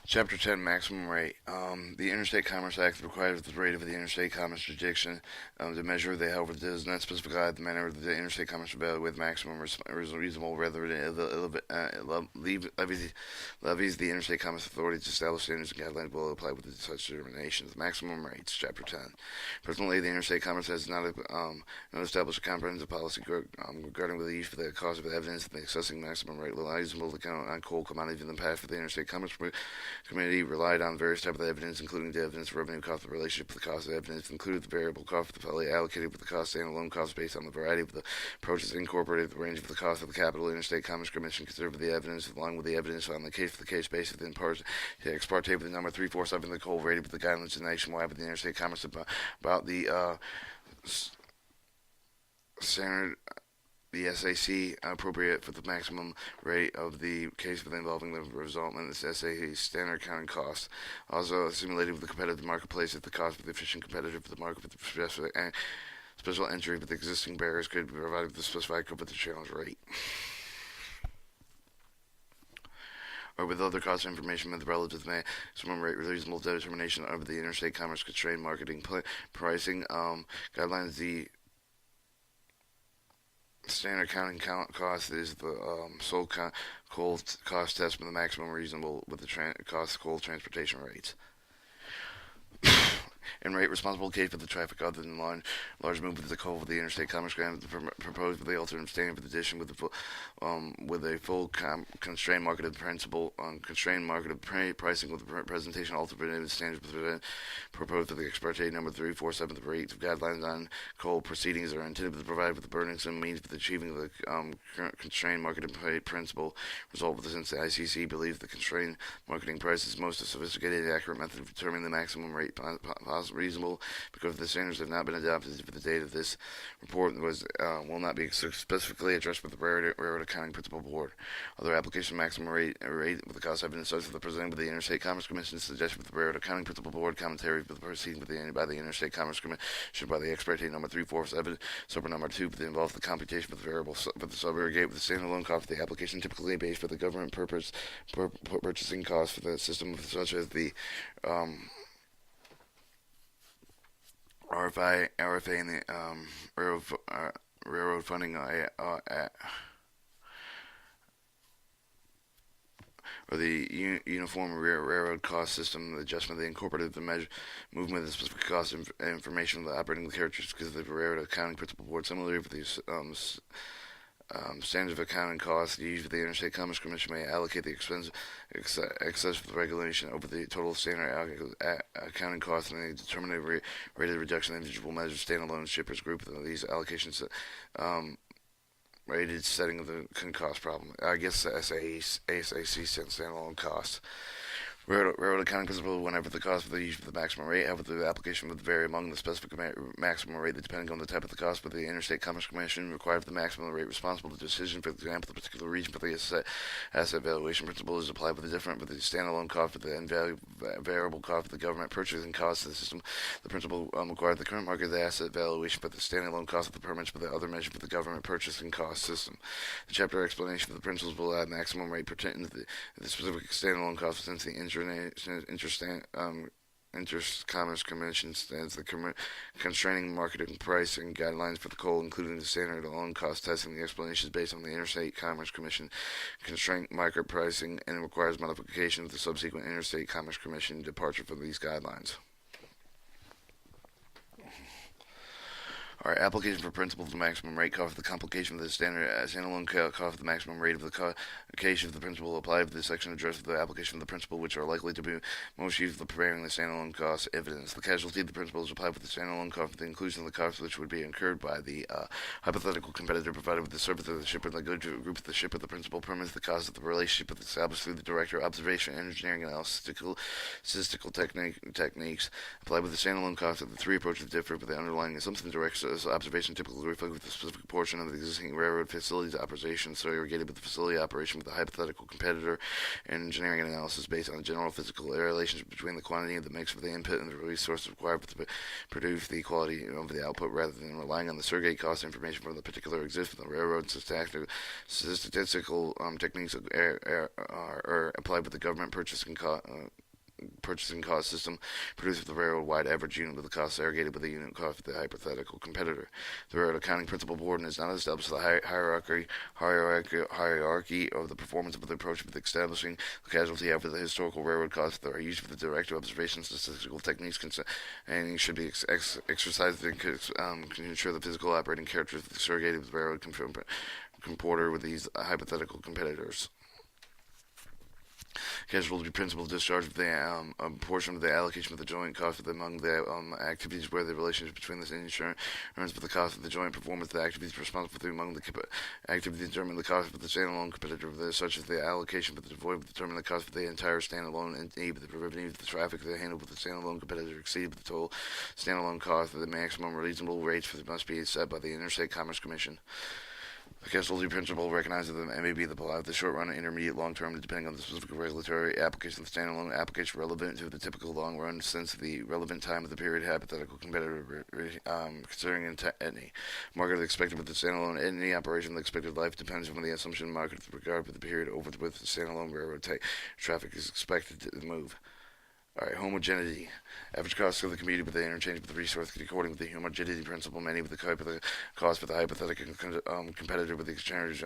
Chapter 10, Maximum Rate. The Interstate Commerce Act requires the rate of the interstate commerce jurisdiction to measure the however does not specify the manner of the interstate commerce value with maximum reasonable rather than levies the interstate commerce authority to establish standards and guidelines will apply with such determinations. Maximum rates. Chapter 10. Presently, the interstate commerce has not established a comprehensive policy regarding the use of the cost of evidence and the assessing maximum rate relies on coal commodities in the past for the interstate commerce committee relied on various types of evidence, including the evidence of revenue cost, the relationship with the cost of evidence, included the variable cost of the fully allocated with the cost standalone cost based on the variety of the approaches incorporated, the range of the cost of the capital. Interstate Commerce Commission considered the evidence along with the evidence on the case basis within parts ex parte with the number 347 the coal rated with the guidelines nationwide with the interstate commerce about the standard the SAC appropriate for the maximum rate of the case involving the resultant of the SAC standard accounting costs. Also simulated with the competitive marketplace if the cost of the efficient competitor for the market with the special entry with the existing barriers could be provided with the specified code with the challenge rate. Or with other cost information with relative maximum rate reasonable determination of the interstate commerce constrained marketing pricing guidelines. The standard accounting cost is the sole coal cost test with the maximum reasonable with the cost coal transportation rates. And rate responsible case for the traffic other than large movement of the coal for the interstate commerce grant proposed with the alternative standard for the addition with a full constrained marketed principle constrained marketed pricing with the presentation alternative standards proposed for the ex parte number 347 the rates of guidelines on coal proceedings are intended to provide with the burdensome means for achieving the constrained marketed principle result with since the ICC believes the constrained marketing price is most sophisticated and accurate method of determining the maximum rate possible reasonable because the standards have not been adopted for the date of this report will not be specifically addressed with the Railroad Accounting Principle Board. Other application maximum rate with the cost evidence such as the presented with the Interstate Commerce Commission suggested with the Railroad Accounting Principle Board commentary with the proceeding by the Interstate Commerce Commission by the ex parte number 347 super number 2 but involves the computation with the variable with the subrogate with the standalone cost for the application typically based for the government purchasing costs for the system such as the RFA, and the railroad funding or the uniform railroad cost system, the adjustment, they incorporated the movement of the specific cost information of the operating characteristics of the Railroad Accounting Principle Board. Similarly, for these standards of accounting costs used with the Interstate Commerce Commission may allocate the excess of the regulation over the total standard accounting costs and they determine the rate of reduction in individual measures standalone shippers group. These allocations rated setting of the cost problem. I guess the SAC standalone costs. Railroad Accounting Principle whenever the cost for the use of the maximum rate, however the application would vary among the specific maximum rate depending on the type of the cost, but the Interstate Commerce Commission required for the maximum rate responsible for the decision, for example, the particular region for the asset valuation principle is applied with the different with the standalone cost for the variable cost for the government purchasing cost of the system. The principle required the current market the asset valuation for the standalone cost of the permits for the other measure for the government purchasing cost system. The chapter explanation of the principles will add maximum rate pertaining to the specific standalone cost since the Commerce Commission stands the constraining marketing pricing guidelines for the coal, including the standard alone cost testing. The explanation is based on the Interstate Commerce Commission constraint market pricing and requires modification of the subsequent Interstate Commerce Commission departure from these guidelines. Our application for principle of the maximum rate cost for the complication of the standalone cost of the maximum rate of the case of the principle applied for the section addressed the application of the principle which are likely to be most used for preparing the standalone cost evidence. The casualty of the principle is applied for the standalone cost for the inclusion of the cost which would be incurred by the hypothetical competitor provided with the service of the shipper and the good group of the shipper. The principle permits the cost of the relationship established through the director observation, engineering, and statistical techniques applied with the standalone cost of the three approaches differ, but the underlying assumption directs observation typically reflects the specific portion of the existing railroad facility's operation, so irrigated with the facility operation with a hypothetical competitor, and engineering analysis based on general physical relationship between the quantity of the mix of the input and the resource required to produce the quality of the output, rather than relying on the surrogate cost information from the particular existing railroad. Statistical techniques are applied with the government purchasing cost system produced with the railroad-wide average unit with the cost aggregated with the unit cost of the hypothetical competitor. The Railroad Accounting Principle Board is not established the hierarchy of the performance of the approach with establishing the casualty after the historical railroad costs that are used for the direct observation statistical techniques and should be exercised to ensure the physical operating characteristics surrogated with the railroad comporter with these hypothetical competitors. Casualty principle discharge the a portion of the allocation of the joint cost among the activities where the relationship between the insurance with the cost of the joint performance, the activities responsible for among the activities determine the cost of the standalone competitor, such as the allocation for the void determine the cost of the entire standalone entity, but the revenues of the traffic that handled with the standalone competitor exceed the total standalone cost of the maximum reasonable rates must be set by the Interstate Commerce Commission. The casualty principle recognizes that it may be the short run, intermediate, long term, depending on the specific regulatory application of the standalone application relevant to the typical long run since the relevant time of the period hypothetical competitor considering entity. Market expected with the standalone entity operation, the expected life depends on the assumption market with regard to the period over with the standalone railroad type traffic is expected to move. Alright, homogeneity. Average cost of the community with the interchange with the resource according to the homogeneity principle. Many with the cost for the hypothetical competitor with the exchange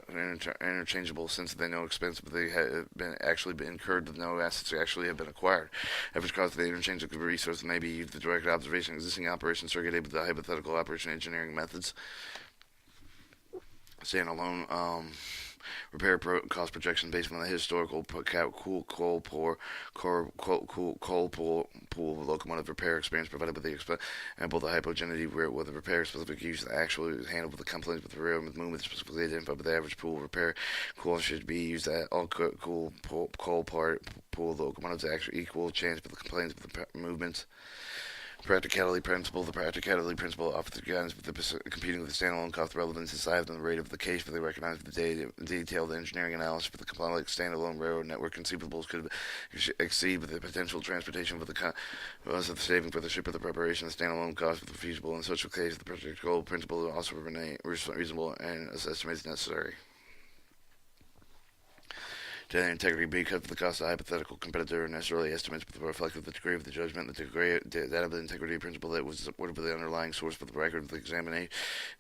interchangeable since they no expense, but they have actually been incurred with no assets actually have been acquired. Average cost of the interchange of the resource may be used for direct observation of existing operations surrogated with the hypothetical operation engineering methods. Standalone repair cost projection based on the historical coal pool locomotive repair experience provided by the example the hypogeneity where the repair specific use actually handled with the complaints with the railroad movement specifically identified by the average pool repair cool should be used at all coal pool locomotives actually equal chance for the complaints with the movements. Practicality Principle. The Practicality Principle offers guidance with the computing with the standalone cost relevance aside on the rate of the case, but they recognize the detailed engineering analysis for the complex standalone railroad network conceivables could exceed with the potential transportation for the cost of the saving for the ship of the preparation of the standalone cost for the feasible. In such a case, the Practicality Principle also remain reasonable and estimates necessary. Data integrity because of the cost of the hypothetical competitor necessarily estimates with reflect the degree of the judgment, the degree data of the integrity principle that was supported by the underlying source for the record of the examination,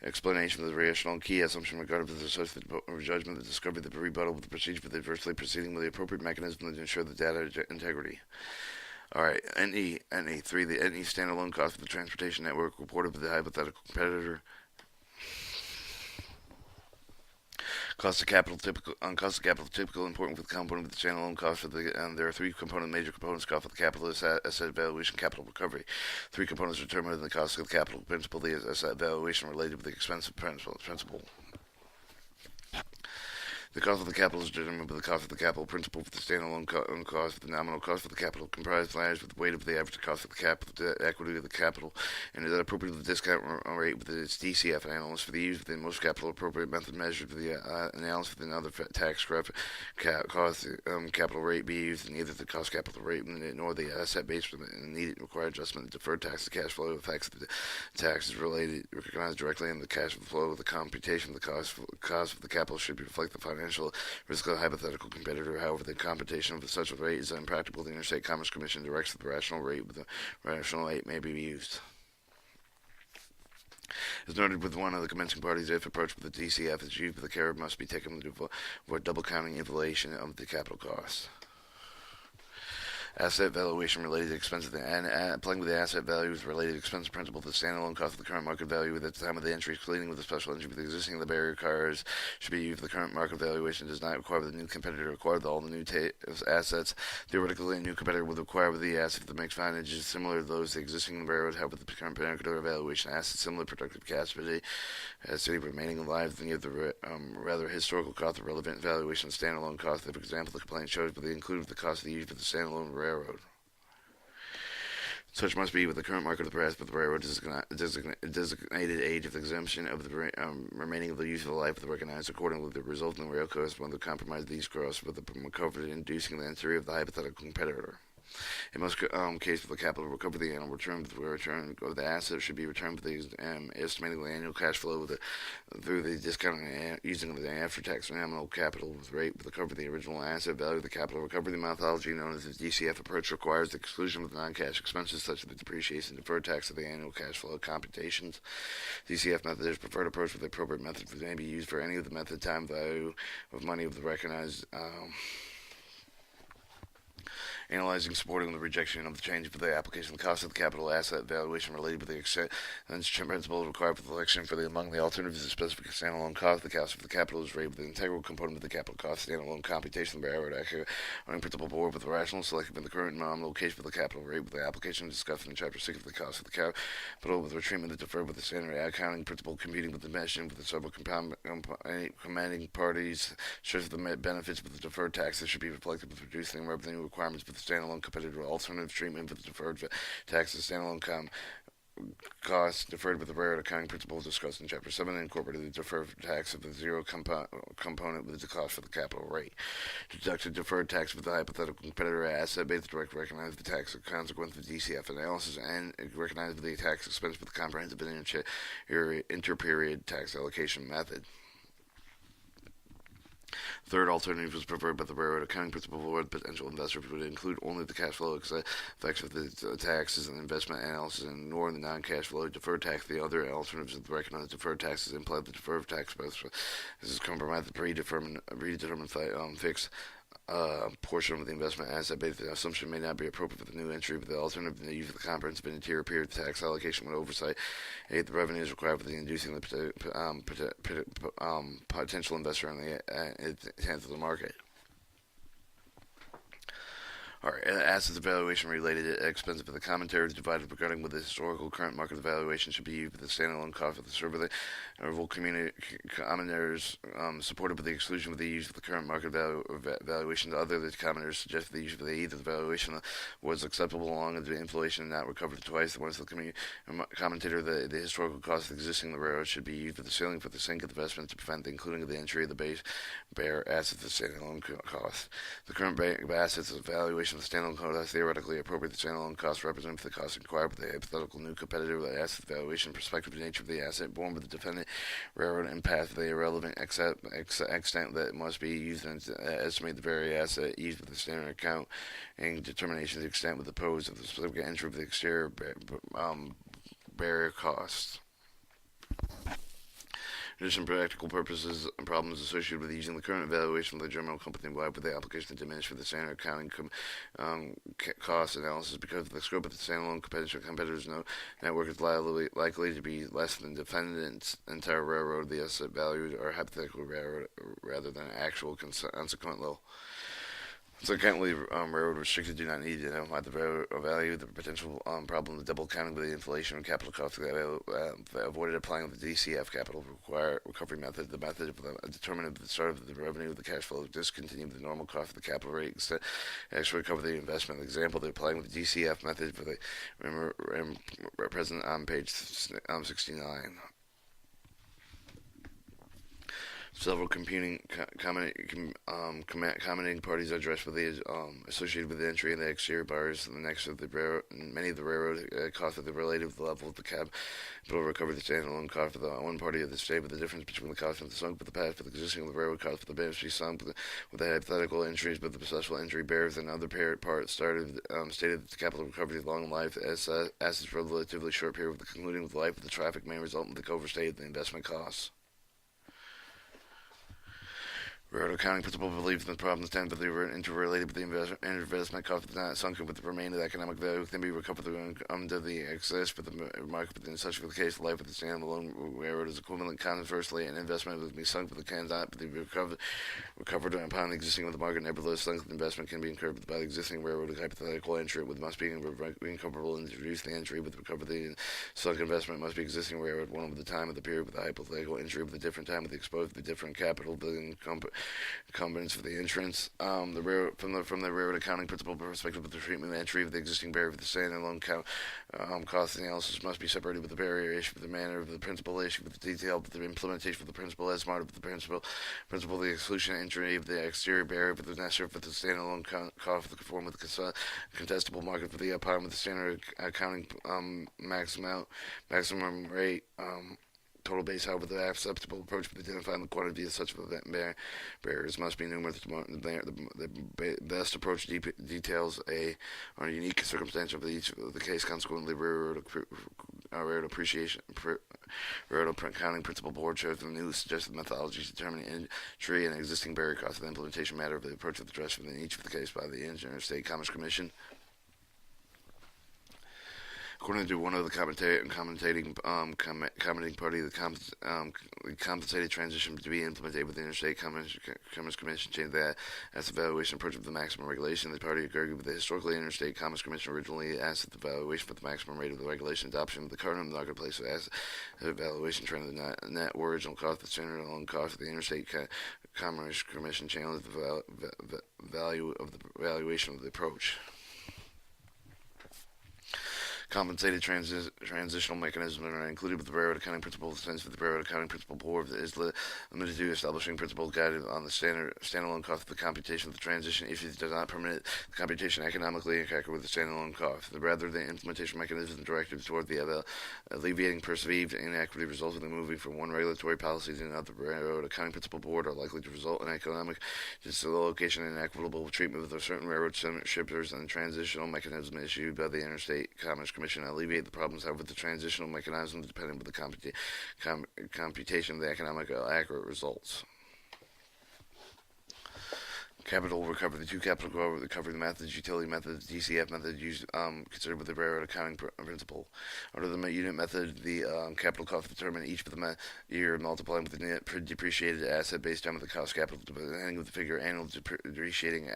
explanation of the rational key assumption regarding the source of the judgment, the discovery, the rebuttal with the procedure for the adversely proceeding with the appropriate mechanism to ensure the data integrity. Alright, NE3, the NE standalone cost of the transportation network reported by the hypothetical competitor. Cost of capital typical important for the component of the standalone cost for the there are three major components cost for the capital asset valuation capital recovery. Three components are determined in the cost of the capital principle, the asset valuation related with the expense of principle. The cost of the capital is determined by the cost of the capital principle for the standalone cost. The nominal cost for the capital comprised lies with the weight of the average cost of the capital, the equity of the capital, and is appropriate with the discount rate with its DCF analysis for the use within most capital appropriate method measured for the analysis within other tax cost capital rate be used in either the cost capital rate nor the asset base for the needed required adjustment of deferred tax. The cash flow effects of the tax is recognized directly in the cash flow of the computation of the cost of the capital should reflect the financial risk of a hypothetical competitor. However, the computation of such a rate is impractical. The Interstate Commerce Commission directs that the rational rate with the rational rate may be used. As noted with one of the commencing parties, if approached with the DCF is used, the care must be taken to avoid double counting inflation of the capital cost. Asset valuation related expenses and applying with the asset values related expense principle the standalone cost of the current market value at the time of the entry, including with the special entry for the existing the barrier cars should be used. The current market valuation does not require the new competitor to acquire all the new assets. Theoretically, a new competitor would acquire with the assets that makes finances similar to those the existing railroad have with the current competitor valuation assets similar productive capacity city remaining alive than the rather historical cost of relevant valuation standalone cost. For example, the complaint shows but they included the cost of the use of the standalone railroad. Such must be with the current market of the price of the railroad designated age of exemption of the remaining of the useful life of the recognized accordingly the resulting rail costs when the compromise these costs with the recovery inducing the entry of the hypothetical competitor. In most cases, for the capital recovery, the annual return of the asset should be returned for the estimating the annual cash flow through the discounting using the after-tax nominal capital rate with the cover of the original asset value of the capital recovery. The methodology known as the DCF approach requires the exclusion of the non-cash expenses such as the depreciation and deferred tax of the annual cash flow computations. DCF method is preferred approach with the appropriate method that may be used for any of the method time value of money of the recognized. Analyzing, supporting the rejection of the change for the application of the cost of the capital asset valuation related with the extent principle required for the election for the among the alternatives of specific standalone cost. The cost of the capital is rated with the integral component of the capital cost standalone computation of the railroad accurate on principal board with the rational selected in the current nominal case for the capital rate with the application discussed in Chapter 6 of the cost of the capital with the treatment that deferred with the standard accounting principle computing with the mention with the several commanding parties shows the benefits with the deferred taxes should be reflected with reducing revenue requirements for the standalone competitive alternative treatment for the deferred taxes standalone costs deferred with the railroad accounting principles discussed in Chapter 7 and incorporated the deferred tax of the zero component with the cost for the capital rate. Deducted deferred tax with the hypothetical competitor asset base direct recognize the tax consequence of the DCF analysis and recognize the tax expense with the comprehensive and inter-period tax allocation method. Third alternative was preferred by the railroad accounting principle board. Potential investors would include only the cash flow effects of the taxes and investment analysis and ignore the non-cash flow deferred tax. The other alternatives of the recognized deferred taxes imply the deferred tax both. This is compromised the predetermined fixed portion of the investment asset base. The assumption may not be appropriate for the new entry, but the alternative in the use of the comprehensive and interior period tax allocation with oversight. 8. The revenue is required for the inducing the potential investor in the hands of the market. Alright, assets evaluation related expense for the commentary is divided regarding with the historical current market evaluation should be used with the standalone cost of the survey. Interval commenters supported with the exclusion of the use of the current market valuation. The other the commenters suggest the use of the either the valuation was acceptable along with the inflation not recovered twice. The ones the commentator the historical cost of existing the railroad should be used with the ceiling for the sink investment to prevent the including of the entry of the base bare assets of standalone cost. The current assets evaluation of the standalone cost theoretically appropriate. The standalone cost represents the cost required by the hypothetical new competitive asset valuation perspective nature of the asset born with the defendant railroad and path of the irrelevant extent that must be used to estimate the very asset used with the standard account and determination of the extent with the pose of the specific entry of the exterior barrier cost. In addition, practical purposes and problems associated with using the current evaluation of the general company-wide with the application to diminish for the standard accounting cost analysis because of the scope of the standalone competitors' network is likely to be less than defendant's entire railroad. The asset values are hypothetical railroad rather than actual consequent low. Consequently, railroad restricted do not need to identify the railroad value, the potential problem of double counting with the inflation and capital cost avoided applying the DCF capital recovery method. The method of determining the start of the revenue of the cash flow discontinued the normal cost of the capital rate instead actually recover the investment. The example they're applying with the DCF method for the present on page 69. Several commenting parties are addressed with the associated with the entry and the exterior bars and the next of the railroad. Many of the railroad costs are related with the level of the capital recovery the standalone cost for the one party of the state, with the difference between the cost of the sunk for the past for the existing of the railroad cost for the benefit sunk with the hypothetical entries, but the successful entry bears and other part stated that the capital recovery is long life assets relatively short period with the concluding with the life of the traffic may result in the overstated the investment costs. Railroad accounting principle believes in the problem stand that they were interrelated with the investment cost is not sunken with the remainder of the economic value can be recovered under the excess for the market. But in such a case, life with the standalone railroad is equivalent. Conversely, an investment would be sunk with the cannot be recovered upon the existing of the market. Nevertheless, sunk investment can be incurred by the existing railroad. Hypothetical entry with must be recoverable and introduce the entry with recover the sunk investment must be existing railroad one of the time of the period with the hypothetical entry with a different time with the exposed the different capital building incumbents for the entrance. From the railroad accounting principle perspective, the treatment entry of the existing barrier for the standalone cost analysis must be separated with the barrier issue, with the manner of the principal issue, with the detail of the implementation of the principle as part of the principle, the exclusion entry of the exterior barrier for the necessary for the standalone cost to conform with the contestable market for the upon with the standard accounting maximum rate. Total base, however, the acceptable approach for identifying the quantity of such barriers must be numerous. The best approach details on a unique circumstance of each of the case. Consequently, railroad accounting principle board shows the new suggested methodologies determining entry and existing barrier cost of the implementation matter of the approach of the addressed within each of the case by the Interstate Commerce Commission. According to one of the commenting party, the compensated transition to be implemented with the Interstate Commerce Commission changed that as the valuation approach of the maximum regulation. The party agreed with the historically Interstate Commerce Commission originally asked that the valuation for the maximum rate of the regulation adoption of the current marketplace as a valuation trend of the net original cost, the standalone cost of the Interstate Commerce Commission challenged the value of the valuation of the approach. Compensated transitional mechanisms are included with the railroad accounting principle. Since the railroad accounting principle board is limited to establishing principles guided on the standalone cost of the computation of the transition issues, does not permit the computation economically accurate with the standalone cost. Rather, the implementation mechanism directed toward the alleviating perceived inequity resulting in moving from one regulatory policy to another. The railroad accounting principle board are likely to result in economic dislocation and inequitable treatment with certain railroad shippers, and the transitional mechanism issued by the Interstate Commerce Commission alleviate the problems however the transitional mechanism dependent with the computation of the economic accurate results. Capital recovery. The two capital recovery methods, utility method, Dcf method, used considered with the railroad accounting principle. Under the unit method, the capital cost determined each for the year multiplying with the net depreciated asset based on the cost capital, depending with the figure annual depreciating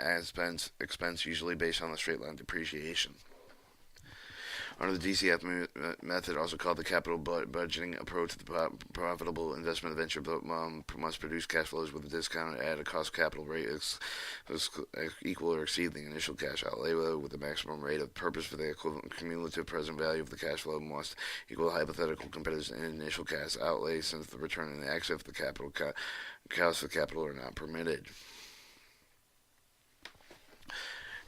expense usually based on the straight line depreciation. Under the Dcf method, also called the capital budgeting approach, the profitable investment venture must produce cash flows with a discount at a cost capital rate equal or exceed the initial cash outlay, with the maximum rate of purpose for the equivalent cumulative present value of the cash flow must equal hypothetical competitors' initial cash outlay, since the return in excess of the capital cost of capital are not permitted.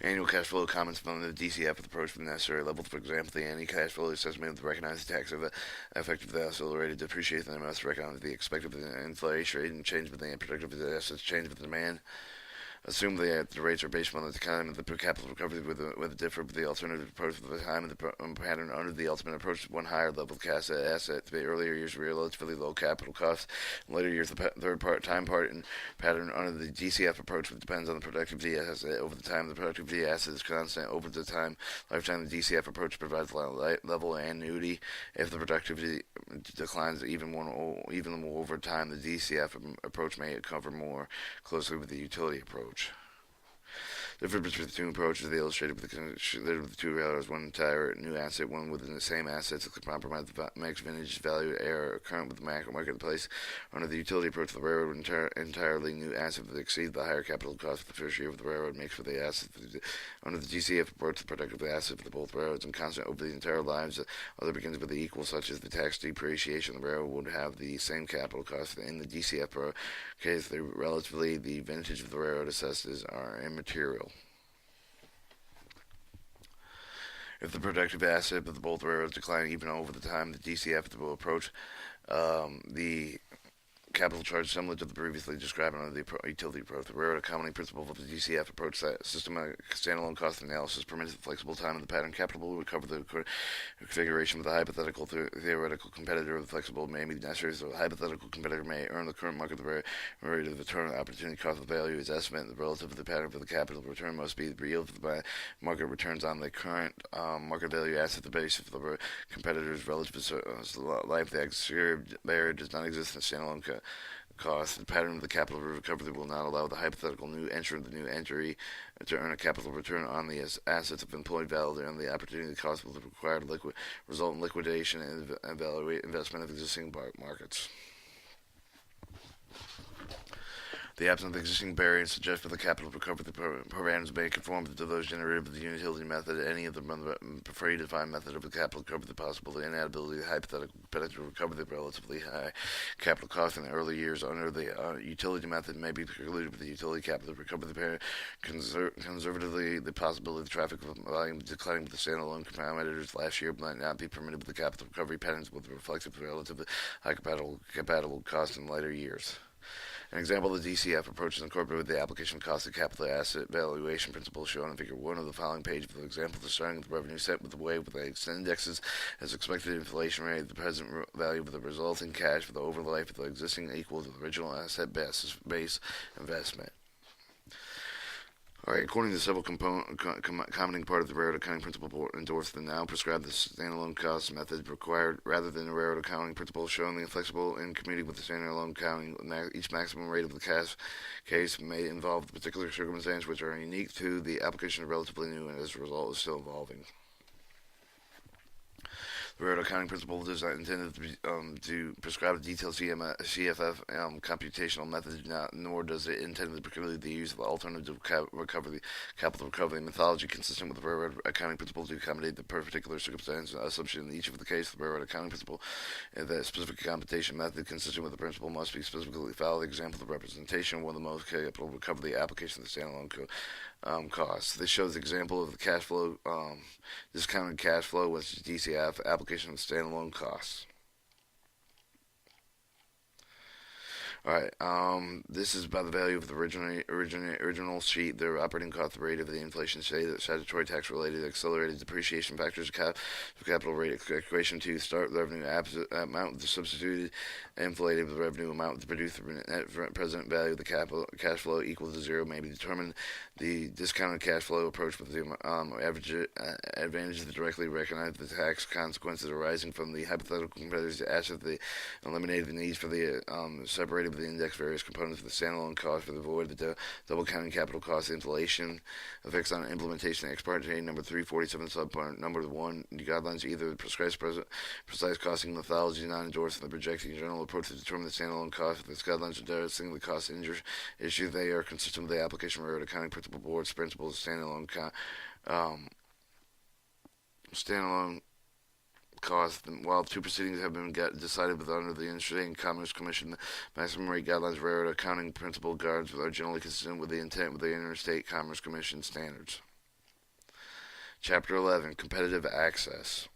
Annual cash flow comments from the Dcf approach for the necessary level. For example, the annual cash flow is estimated to recognize the tax effect of the accelerated depreciation, and must recognize the expected inflation rate and change with the productive assets change with the demand. Assume that the rates are based on the time of the capital recovery with a differ with the alternative approach for the time of the pattern under the ultimate approach. One higher level of cash asset to the earlier years relatively low capital costs, and later years the time part and pattern under the DCF approach, which depends on the productivity asset over the time. The productivity asset is constant over the time lifetime. The DCF approach provides level annuity. If the productivity declines even more over time, the DCF approach may cover more closely with the utility approach. The difference between the two approaches is illustrated with the two railroads, one entire new asset, one within the same assets that compromise the max vintage value error current with the marketplace. Under the utility approach, the railroad entirely new asset that exceeds the higher capital cost of the first year of the railroad makes for the asset. Under the DCF approach, the productive asset for both railroads and constant over the entire lives. The other begins with the equal, such as the tax depreciation. The railroad would have the same capital cost. In the DCF case, relatively the vintage of the railroad assesses are immaterial. If the productive asset of both railroads decline even over the time, the DCF will approach the capital charge similar to the previously described under the utility approach. The railroad accounting principle of the DCF approach, that systematic standalone cost analysis permits the flexible time of the pattern capital will recover the configuration of the hypothetical theoretical competitor of the flexible may be necessary, so the hypothetical competitor may earn the current market rate of the return opportunity cost of the value is estimated. The relative of the pattern for the capital return must be the yield of the market returns on the current market value asset, the base of the competitor's relative life. The exterior barrier does not exist in standalone cost. The pattern of the capital recovery will not allow the hypothetical new entrant, the new entry, to earn a capital return on the assets of employed value, and the opportunity cost will require result in liquidation and evaluate investment of existing markets. The absence of existing barriers suggests that the capital recovery programs may conform to those generated by the utility method. Any of the preferred defined method of the capital recovery, the possible inability, hypothetical competitive recovery, the relatively high capital cost in the early years under the utility method may be precluded with the utility capital recovery. The conservatively, the possibility of traffic volume declining with the standalone parameters last year might not be permitted with the capital recovery patterns with reflective relatively high compatible cost in later years. An example of the DCF approach is incorporated with the application of cost of capital asset valuation principle shown in Figure 1 of the following page. For example, the starting with the revenue set with the way with the indexes as expected inflation rate, the present value of the resulting cash for the over the life of the existing equal to the original asset base investment. Alright, according to several commenting part of the railroad accounting principle endorsed the now prescribed the standalone cost method required rather than the railroad accounting principle showing the inflexible in commuting with the standalone accounting. Each maximum rate of the cash case may involve the particular circumstances which are unique to the application of relatively new and as a result is still evolving. The railroad accounting principle is not intended to prescribe a detailed CFF computational method, nor does it intend to preclude the use of the alternative capital recovery methodology consistent with the railroad accounting principle to accommodate the particular circumstance assumption in each of the cases. The railroad accounting principle and the specific computation method consistent with the principle must be specifically followed. Example of representation, one of the most capital recovery application of the standalone costs. This shows the example of the cash flow, discounted cash flow, which is DCF, application of standalone costs. Alright, this is by the value of the original sheet, the operating cost rate of the inflation statutory tax related accelerated depreciation factors, capital rate equation to start revenue amount, the substituted inflated revenue amount to produce the net present value of the cash flow equal to zero may be determined. The discounted cash flow approach with the advantage to directly recognize the tax consequences arising from the hypothetical competitors asset. They eliminated the needs for the separated with the index various components of the standalone cost for the avoid the double counting capital cost inflation effects on implementation. Ex parte number 347 subpart number 1. The guidelines either prescribes precise costing methodology not endorsed in the projecting general approach to determine the standalone cost. If these guidelines are addressing the cost issue, they are consistent with the application of railroad accounting principle board's principles of standalone cost. While two proceedings have been decided with under the Interstate and Commerce Commission, the maximum rate guidelines railroad accounting principle guards are generally consistent with the intent with the Interstate Commerce Commission standards. Chapter 11, Competitive Access.